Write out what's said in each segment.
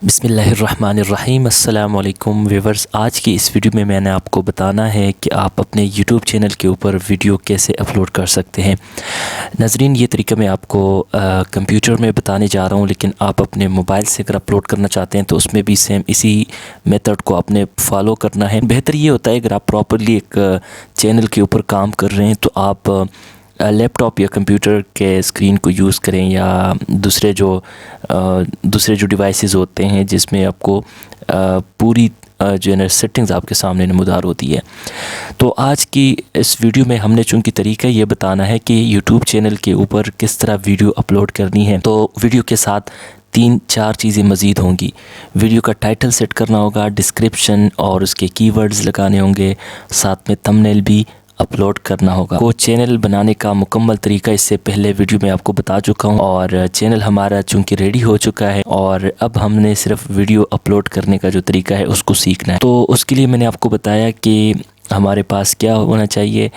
बिस्मिल्लाहिर्रहमानिर्रहीम। अस्सलाम वालेकुम व्यूअर्स। आज की इस वीडियो में मैंने आपको बताना है कि आप अपने यूट्यूब चैनल के ऊपर वीडियो कैसे अपलोड कर सकते हैं। नाज़रीन, ये तरीका मैं आपको कंप्यूटर में बताने जा रहा हूँ, लेकिन आप अपने मोबाइल से अगर अपलोड करना चाहते हैं तो उसमें भी सेम इसी मेथड को आपने फॉलो करना है। बेहतर ये होता है अगर आप प्रॉपरली एक चैनल के ऊपर काम कर रहे हैं तो आप लैपटॉप या कंप्यूटर के स्क्रीन को यूज़ करें या दूसरे जो डिवाइसेस होते हैं जिसमें आपको पूरी जो है ना सेटिंग्स आपके सामने नमूदार होती है। तो आज की इस वीडियो में हमने चूँकि तरीका ये बताना है कि यूट्यूब चैनल के ऊपर किस तरह वीडियो अपलोड करनी है, तो वीडियो के साथ 3-4 चीज़ें मज़ीद होंगी। वीडियो का टाइटल सेट करना होगा, डिस्क्रिप्शन और उसके कीवर्ड्स लगाने होंगे, साथ में थंबनेल भी अपलोड करना होगा। वो चैनल बनाने का मुकम्मल तरीका इससे पहले वीडियो में आपको बता चुका हूँ और चैनल हमारा चूँकि रेडी हो चुका है और अब हमने सिर्फ वीडियो अपलोड करने का जो तरीका है उसको सीखना है। तो उसके लिए मैंने आपको बताया कि हमारे पास क्या होना चाहिए।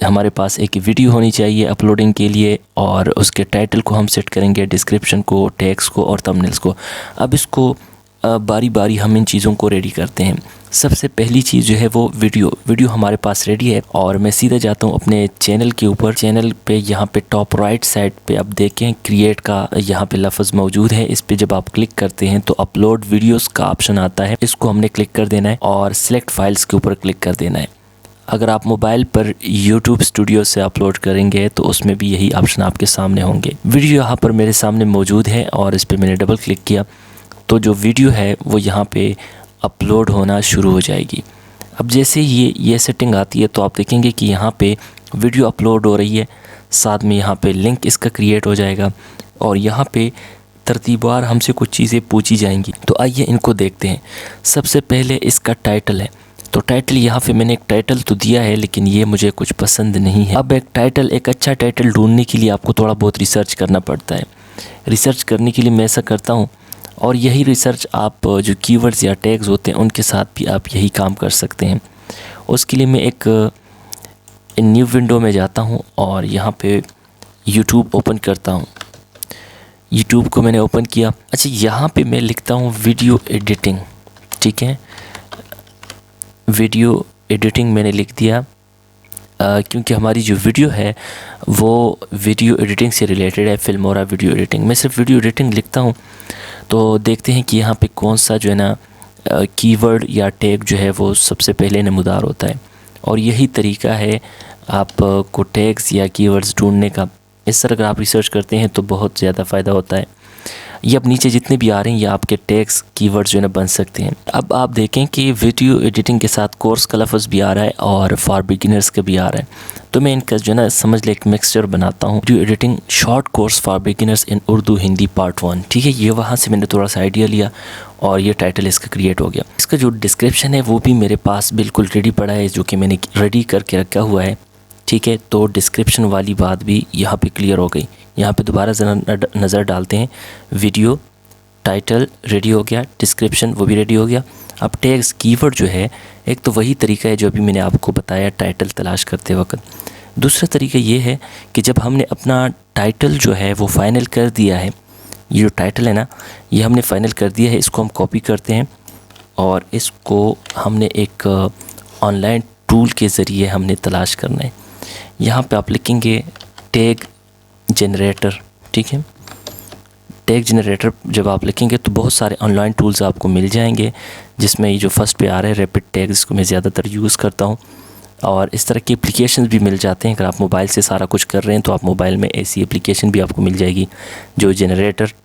हमारे पास एक वीडियो होनी चाहिए अपलोडिंग के लिए और उसके टाइटल को हम सेट करेंगे, डिस्क्रिप्शन को, टैग्स को और थंबनेल्स को। अब इसको बारी बारी हम इन चीज़ों को रेडी करते हैं। सबसे पहली चीज़ जो है वो वीडियो हमारे पास रेडी है और मैं सीधा जाता हूँ अपने चैनल के ऊपर। चैनल पे यहाँ पे टॉप राइट साइड पे आप देखें क्रिएट का यहाँ पे लफ्ज़ मौजूद है। इस पे जब आप क्लिक करते हैं तो अपलोड वीडियोस का ऑप्शन आता है, इसको हमने क्लिक कर देना है और सिलेक्ट फाइल्स के ऊपर क्लिक कर देना है। अगर आप मोबाइल पर YouTube स्टूडियो से अपलोड करेंगे तो उसमें भी यही ऑप्शन आपके सामने होंगे। वीडियो यहाँ पर मेरे सामने मौजूद है और इस पर मैंने डबल क्लिक किया तो जो वीडियो है वो यहाँ पे अपलोड होना शुरू हो जाएगी। अब जैसे ये सेटिंग आती है तो आप देखेंगे कि यहाँ पे वीडियो अपलोड हो रही है, साथ में यहाँ पे लिंक इसका क्रिएट हो जाएगा और यहाँ पे तरतीबवार हमसे कुछ चीज़ें पूछी जाएंगी। तो आइए इनको देखते हैं। सबसे पहले इसका टाइटल है, तो टाइटल यहाँ पे मैंने एक टाइटल तो दिया है लेकिन ये मुझे कुछ पसंद नहीं है। अब एक अच्छा टाइटल ढूंढने के लिए आपको थोड़ा बहुत रिसर्च करना पड़ता है। रिसर्च करने के लिए मैं ऐसा करता हूँ और यही रिसर्च आप जो कीवर्ड्स या टैग्स होते हैं उनके साथ भी आप यही काम कर सकते हैं। उसके लिए मैं एक न्यू विंडो में जाता हूँ और यहाँ पे YouTube ओपन करता हूँ। YouTube को मैंने ओपन किया। अच्छा, यहाँ पे मैं लिखता हूँ वीडियो एडिटिंग। ठीक है, वीडियो एडिटिंग मैंने लिख दिया क्योंकि हमारी जो वीडियो है वो वीडियो एडिटिंग से रिलेटेड है, फिल्मोरा वीडियो एडिटिंग। मैं सिर्फ वीडियो एडिटिंग लिखता हूँ तो देखते हैं कि यहाँ पे कौन सा जो है ना कीवर्ड या टैग जो है वो सबसे पहले नमूदार होता है। और यही तरीका है आपको टैग्स या कीवर्ड्स ढूंढने का। इस तरह अगर आप रिसर्च करते हैं तो बहुत ज़्यादा फ़ायदा होता है। ये अब नीचे जितने भी आ रहे हैं ये आपके टैग्स कीवर्ड्स जो है ना बन सकते हैं। अब आप देखें कि वीडियो एडिटिंग के साथ कोर्स का लफ्ज़ भी आ रहा है और फॉर बिगिनर्स का भी आ रहा है। तो मैं इनका जो है ना समझ ले एक मिक्सचर बनाता हूँ। Video editing short course for beginners in Urdu Hindi part 1। ठीक है, ये वहाँ से मैंने थोड़ा सा आइडिया लिया और ये टाइटल इसका क्रिएट हो गया। इसका जो डिस्क्रिप्शन है वो भी मेरे पास बिल्कुल रेडी पड़ा है, जो कि मैंने रेडी करके रखा हुआ है। ठीक है, तो डिस्क्रिप्शन वाली बात भी यहाँ पे क्लियर हो गई। यहाँ पे दोबारा ज़रा नज़र डालते हैं। वीडियो टाइटल रेडी हो गया, डिस्क्रिप्शन वो भी रेडी हो गया। अब टैग्स कीवर्ड जो है, एक तो वही तरीका है जो अभी मैंने आपको बताया टाइटल तलाश करते वक्त। दूसरा तरीका ये है कि जब हमने अपना टाइटल जो है वो फ़ाइनल कर दिया है, ये जो टाइटल है ना ये हमने फ़ाइनल कर दिया है, इसको हम कॉपी करते हैं और इसको हमने एक ऑनलाइन टूल के ज़रिए हमने तलाश करना है। यहाँ पे आप लिखेंगे टैग जनरेटर। ठीक है, टैग जनरेटर जब आप लिखेंगे तो बहुत सारे ऑनलाइन टूल्स आपको मिल जाएंगे, जिसमें ये जो फर्स्ट पे आ रहा है रैपिड टैग, इसको मैं ज़्यादातर यूज़ करता हूँ। और इस तरह की एप्लीकेशन भी मिल जाते हैं। अगर आप मोबाइल से सारा कुछ कर रहे हैं तो आप मोबाइल में ऐसी एप्लीकेशन भी आपको मिल जाएगी जो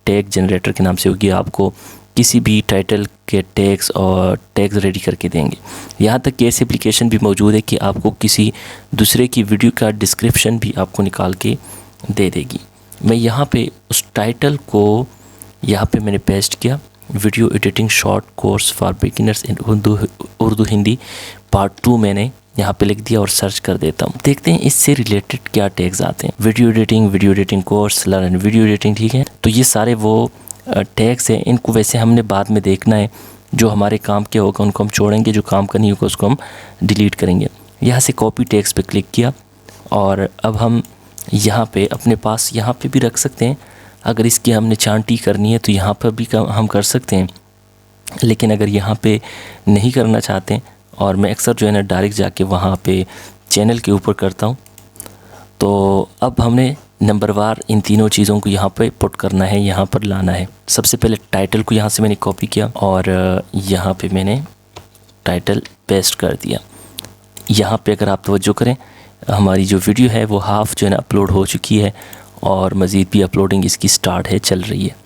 टैग जनरेटर के नाम से होगी। आपको किसी भी टाइटल के टैग्स और टैग्स रेडी करके देंगे। यहाँ तक कि ऐसी एप्लीकेशन भी मौजूद है कि आपको किसी दूसरे की वीडियो का डिस्क्रिप्शन भी आपको निकाल के दे देगी। मैं यहाँ पे उस टाइटल को यहाँ पे मैंने पेस्ट किया, video editing short course for beginners in Urdu Hindi part 2 मैंने यहाँ पे लिख दिया और सर्च कर देता हूँ। देखते हैं इससे रिलेटेड क्या टैग्स आते हैं। Video editing course, learn video editing. ठीक है, तो ये सारे वो टैग्स हैं। इनको वैसे हमने बाद में देखना है, जो हमारे काम के होगा उनको हम छोड़ेंगे, जो काम का नहीं होगा उसको हम डिलीट करेंगे। यहाँ से कॉपी टैग्स पे क्लिक किया और अब हम यहाँ पे अपने पास यहाँ पे भी रख सकते हैं। अगर इसकी हमने छांटी करनी है तो यहाँ पर भी हम कर सकते हैं। लेकिन अगर यहाँ पे नहीं करना चाहते हैं, और मैं अक्सर जो है ना डायरेक्ट जाके वहाँ पे चैनल के ऊपर करता हूँ, तो अब हमने नंबर वार इन तीनों चीज़ों को यहाँ पे पुट करना है, यहाँ पर लाना है। सबसे पहले टाइटल को यहाँ से मैंने कॉपी किया और यहाँ पे मैंने टाइटल पेस्ट कर दिया। यहाँ पे अगर आप तवज्जो करें, हमारी जो वीडियो है वो हाफ़ जो है ना अपलोड हो चुकी है और मज़ीद भी अपलोडिंग इसकी स्टार्ट है, चल रही है।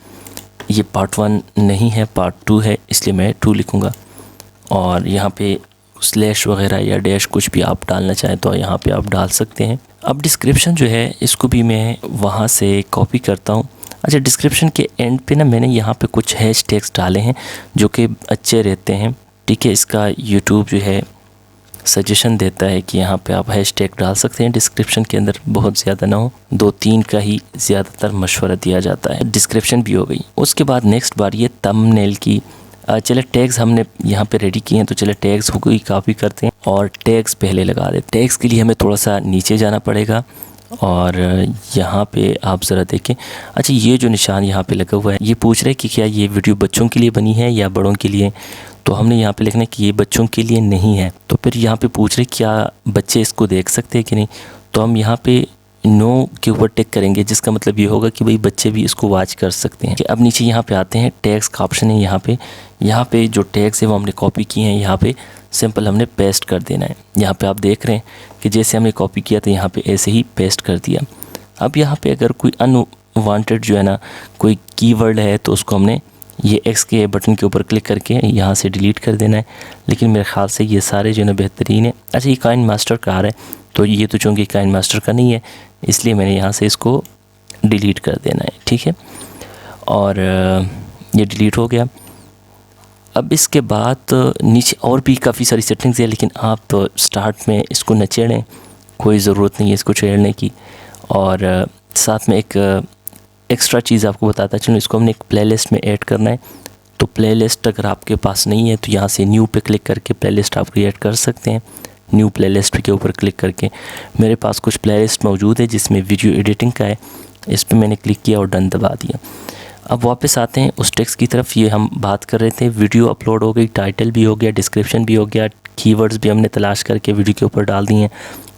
ये पार्ट 1 नहीं है, पार्ट 2 है, इसलिए मैं 2 लिखूँगा। और यहाँ पे स्लैश वगैरह या डैश कुछ भी आप डालना चाहें तो यहाँ पे आप डाल सकते हैं। अब डिस्क्रिप्शन जो है इसको भी मैं वहाँ से कॉपी करता हूँ। अच्छा, डिस्क्रिप्शन के एंड पे ना मैंने यहाँ पे कुछ हैशटैग्स डाले हैं जो कि अच्छे रहते हैं, ठीक है। इसका यूट्यूब जो है सजेशन देता है कि यहाँ पे आप हैशटैग डाल सकते हैं डिस्क्रिप्शन के अंदर, बहुत ज़्यादा ना हो, 2-3 का ही ज़्यादातर मशवरा दिया जाता है। डिस्क्रिप्शन भी हो गई। उसके बाद नेक्स्ट बार ये थंबनेल की, चले टैग्स हमने यहाँ पे रेडी किए हैं, तो चले टैग्स को ही कॉपी करते हैं और टैग्स पहले लगा देते हैं। टैग्स के लिए हमें थोड़ा सा नीचे जाना पड़ेगा और यहाँ पे आप ज़रा देखें। अच्छा, ये जो निशान यहाँ पे लगा हुआ है, ये पूछ रहे हैं कि क्या ये वीडियो बच्चों के लिए बनी है या बड़ों के लिए, तो हमने यहाँ पे लिखना है कि ये बच्चों के लिए नहीं है। तो फिर यहाँ पे पूछ रहे क्या बच्चे इसको देख सकते हैं कि नहीं, तो हम यहाँ पे नो के ऊपर टिक करेंगे, जिसका मतलब ये होगा कि भाई बच्चे भी इसको वॉच कर सकते हैं। अब नीचे यहाँ पे आते हैं, टैग्स का ऑप्शन है यहाँ पे जो टैग्स है वो हमने कॉपी किए हैं, यहाँ पे सिंपल हमने पेस्ट कर देना है। यहाँ पे आप देख रहे हैं कि जैसे हमने कॉपी किया तो यहाँ पे ऐसे ही पेस्ट कर दिया। अब यहाँ पे अगर कोई अनवांटेड जो है ना कोई कीवर्ड है तो उसको हमने ये एक्स के बटन के ऊपर क्लिक करके यहाँ से डिलीट कर देना है। लेकिन मेरे ख़्याल से ये सारे जो है ना बेहतरीन है। अच्छा, ये काइन मास्टर का आ रहा है, तो ये तो चूँकि काइन मास्टर का नहीं है इसलिए मैंने यहाँ से इसको डिलीट कर देना है, ठीक है। और ये डिलीट हो गया। अब इसके बाद नीचे और भी काफ़ी सारी सेटिंग्स है, लेकिन आप स्टार्ट में इसको न छेड़ें, कोई ज़रूरत नहीं है इसको छेड़ने की। और साथ में एक एक्स्ट्रा चीज़ आपको बताता चलूँ, इसको हमने एक प्लेलिस्ट में ऐड करना है। तो प्लेलिस्ट अगर आपके पास नहीं है तो यहाँ से न्यू पे क्लिक करके प्लेलिस्ट आप क्रिएट कर सकते हैं। न्यू प्लेलिस्ट के ऊपर क्लिक करके मेरे पास कुछ प्लेलिस्ट मौजूद है जिसमें वीडियो एडिटिंग का है, इस पर मैंने क्लिक किया और डन दबा दिया। अब वापस आते हैं उस टेक्स्ट की तरफ। ये हम बात कर रहे थे, वीडियो अपलोड हो गई, टाइटल भी हो गया, डिस्क्रिप्शन भी हो गया, कीवर्ड्स भी हमने तलाश करके वीडियो के ऊपर डाल दिए हैं,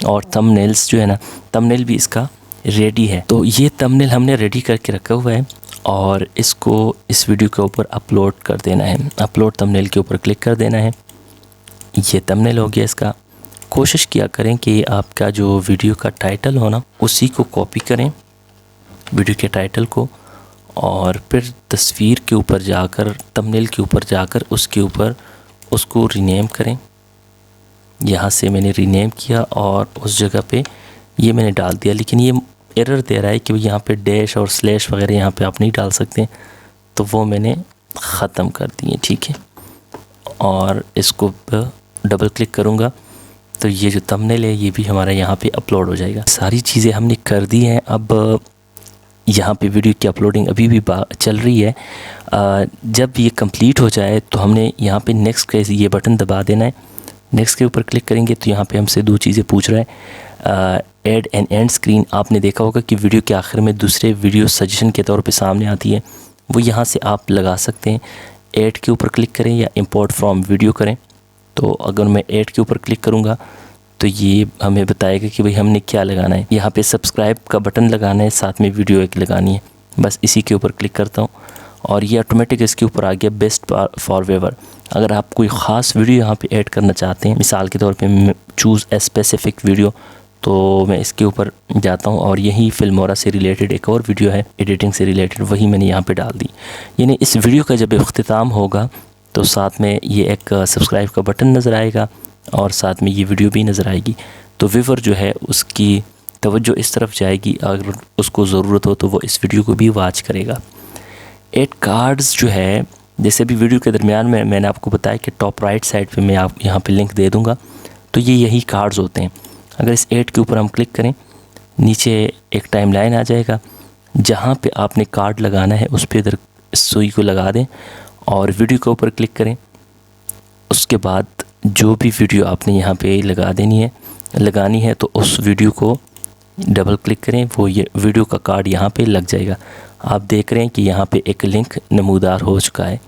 और थंबनेल्स जो है ना, थंबनेल भी इसका रेडी है। तो ये थंबनेल हमने रेडी करके रखा हुआ है और इसको इस वीडियो के ऊपर अपलोड कर देना है। अपलोड थंबनेल के ऊपर क्लिक कर देना है। ये थंबनेल हो गया इसका। कोशिश किया करें कि आपका जो वीडियो का टाइटल हो ना उसी को कॉपी करें, वीडियो के टाइटल को, और फिर तस्वीर के ऊपर जाकर, थंबनेल के ऊपर जाकर उसके ऊपर उसको रीनेम करें। यहाँ से मैंने रीनेम किया और उस जगह पे ये मैंने डाल दिया, लेकिन ये एरर दे रहा है कि यहाँ पे डैश और स्लैश वगैरह यहाँ पे आप नहीं डाल सकते, तो वो मैंने ख़त्म कर दिए, ठीक है। और इसको डबल क्लिक करूँगा तो ये जो थंबनेल है ये भी हमारा यहाँ पे अपलोड हो जाएगा। सारी चीज़ें हमने कर दी हैं। अब यहाँ पे वीडियो की अपलोडिंग अभी भी चल रही है। जब ये कंप्लीट हो जाए तो हमने यहाँ पे नेक्स्ट का ये बटन दबा देना है। नेक्स्ट के ऊपर क्लिक करेंगे तो यहाँ पे हमसे 2 चीज़ें पूछ रहा है। ऐड एन एंड स्क्रीन, आपने देखा होगा कि वीडियो के आखिर में दूसरे वीडियो सजेशन के तौर पे सामने आती है, वो यहाँ से आप लगा सकते हैं। ऐड के ऊपर क्लिक करें या इंपोर्ट फ्रॉम वीडियो करें। तो अगर मैं ऐड के ऊपर क्लिक करूँगा तो ये हमें बताएगा कि भाई हमने क्या लगाना है। यहाँ पे सब्सक्राइब का बटन लगाना है, साथ में वीडियो एक लगानी है। बस इसी के ऊपर क्लिक करता हूँ और ये ऑटोमेटिक इसके ऊपर आ गया बेस्ट फॉर व्यूअर। अगर आप कोई ख़ास वीडियो यहाँ पे ऐड करना चाहते हैं, मिसाल के तौर पे चूज़ ए स्पेसिफ़िक वीडियो, तो मैं इसके ऊपर जाता हूँ और यही फिल्मोरा से रिलेटेड एक और वीडियो है एडिटिंग से रिलेटेड, वही मैंने यहाँ पे डाल दी। यानी इस वीडियो का जब इख्तिताम होगा तो साथ में ये एक सब्सक्राइब का बटन नज़र आएगा और साथ में ये वीडियो भी नज़र आएगी। तो व्यूअर जो है उसकी तवज्जो इस तरफ जाएगी, अगर उसको ज़रूरत हो तो वो इस वीडियो को भी वॉच करेगा। ऐड कार्ड्स जो है, जैसे भी वीडियो के दरमियान में मैंने आपको बताया कि टॉप राइट साइड पे मैं आप यहाँ पे लिंक दे दूँगा, तो ये यही कार्ड्स होते हैं। अगर इस ऐड के ऊपर हम क्लिक करें, नीचे एक टाइमलाइन आ जाएगा, जहाँ पे आपने कार्ड लगाना है उस पर इधर सुई को लगा दें और वीडियो के ऊपर क्लिक करें। उसके बाद जो भी वीडियो आपने यहाँ पे लगानी है तो उस वीडियो को डबल क्लिक करें, वो ये वीडियो का कार्ड यहाँ पे लग जाएगा। आप देख रहे हैं कि यहाँ पे एक लिंक नमूदार हो चुका है।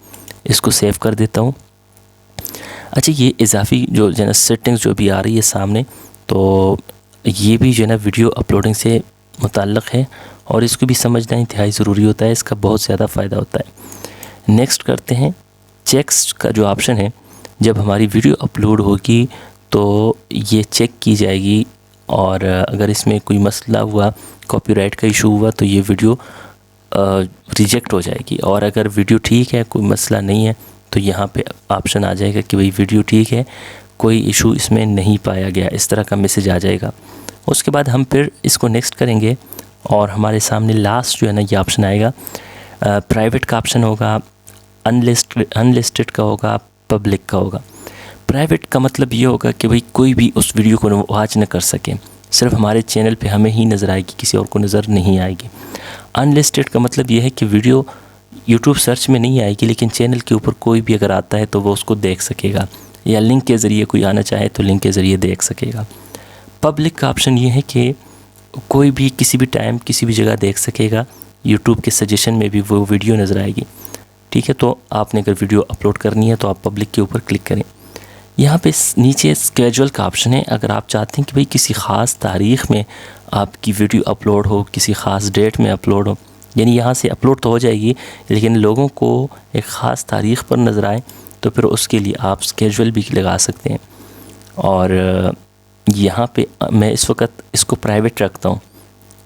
इसको सेव कर देता हूँ। अच्छा, ये इजाफी जो है ना सेटिंग्स जो भी आ रही है सामने, तो ये भी जो है ना वीडियो अपलोडिंग से मुताल्लिक़ है और इसको भी समझना इंतहाई ज़रूरी होता है, इसका बहुत ज़्यादा फ़ायदा होता है। नेक्स्ट करते हैं, चेक्स का जो ऑप्शन है, जब हमारी वीडियो अपलोड होगी तो ये चेक की जाएगी और अगर इसमें कोई मसला हुआ, कॉपीराइट का इशू हुआ, तो ये वीडियो रिजेक्ट हो जाएगी। और अगर वीडियो ठीक है, कोई मसला नहीं है, तो यहाँ पे ऑप्शन आ जाएगा कि भाई वीडियो ठीक है, कोई इशू इसमें नहीं पाया गया, इस तरह का मैसेज आ जाएगा। उसके बाद हम फिर इसको नेक्स्ट करेंगे और हमारे सामने लास्ट जो है ना ये ऑप्शन आएगा, प्राइवेट का ऑप्शन होगा, अनलिस्टेड का होगा, पब्लिक का होगा। प्राइवेट का मतलब ये होगा कि भाई कोई भी उस वीडियो को वॉच न कर सके, सिर्फ हमारे चैनल पे हमें ही नज़र आएगी, किसी और को नज़र नहीं आएगी। अनलिस्टेड का मतलब ये है कि वीडियो यूट्यूब सर्च में नहीं आएगी, लेकिन चैनल के ऊपर कोई भी अगर आता है तो वो उसको देख सकेगा, या लिंक के ज़रिए कोई आना चाहे तो लिंक के ज़रिए देख सकेगा। पब्लिक का ऑप्शन ये है कि कोई भी किसी भी टाइम किसी भी जगह देख सकेगा, यूट्यूब के सजेशन में भी वो वीडियो नज़र आएगी। ठीक है, तो आपने अगर वीडियो अपलोड करनी है तो आप पब्लिक के ऊपर क्लिक करें। यहाँ पे नीचे स्केड्यूल का ऑप्शन है, अगर आप चाहते हैं कि भाई किसी ख़ास तारीख़ में आपकी वीडियो अपलोड हो, किसी ख़ास डेट में अपलोड हो, यानी यहाँ से अपलोड तो हो जाएगी लेकिन लोगों को एक ख़ास तारीख़ पर नज़र आए, तो फिर उसके लिए आप स्केड्यूल भी लगा सकते हैं। और यहाँ पे मैं इस वक्त इसको प्राइवेट रखता हूँ,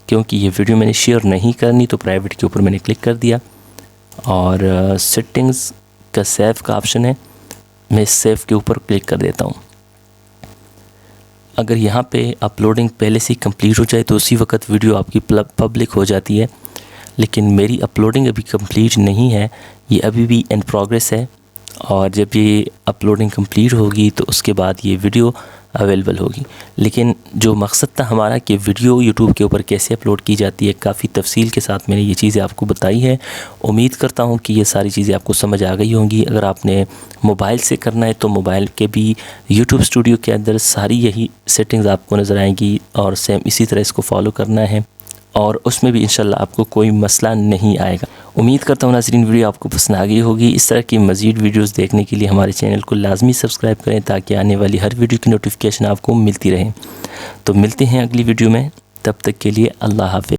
क्योंकि ये वीडियो मैंने शेयर नहीं करनी, तो प्राइवेट के ऊपर मैंने क्लिक कर दिया। और सेटिंग्स का सेव का ऑप्शन है, मैं सेव के ऊपर क्लिक कर देता हूँ। अगर यहाँ पे अपलोडिंग पहले से ही कंप्लीट हो जाए तो उसी वक्त वीडियो आपकी पब्लिक हो जाती है, लेकिन मेरी अपलोडिंग अभी कंप्लीट नहीं है, ये अभी भी इन प्रोग्रेस है। और जब ये अपलोडिंग कंप्लीट होगी तो उसके बाद ये वीडियो अवेलेबल होगी। लेकिन जो मकसद था हमारा कि वीडियो यूट्यूब के ऊपर कैसे अपलोड की जाती है, काफ़ी तफसील के साथ मैंने ये चीज़ें आपको बताई है। उम्मीद करता हूँ कि ये सारी चीज़ें आपको समझ आ गई होंगी। अगर आपने मोबाइल से करना है तो मोबाइल के भी यूट्यूब स्टूडियो के अंदर सारी यही सेटिंग्स आपको नज़र आएंगी और सेम इसी तरह इसको फॉलो करना है और उसमें भी इंशाल्लाह आपको कोई मसला नहीं आएगा। उम्मीद करता हूँ नाज़रीन वीडियो आपको पसंद आ गई होगी। इस तरह की मज़ीद वीडियोस देखने के लिए हमारे चैनल को लाजमी सब्सक्राइब करें ताकि आने वाली हर वीडियो की नोटिफिकेशन आपको मिलती रहे। तो मिलते हैं अगली वीडियो में, तब तक के लिए अल्लाह हाफ़िज़।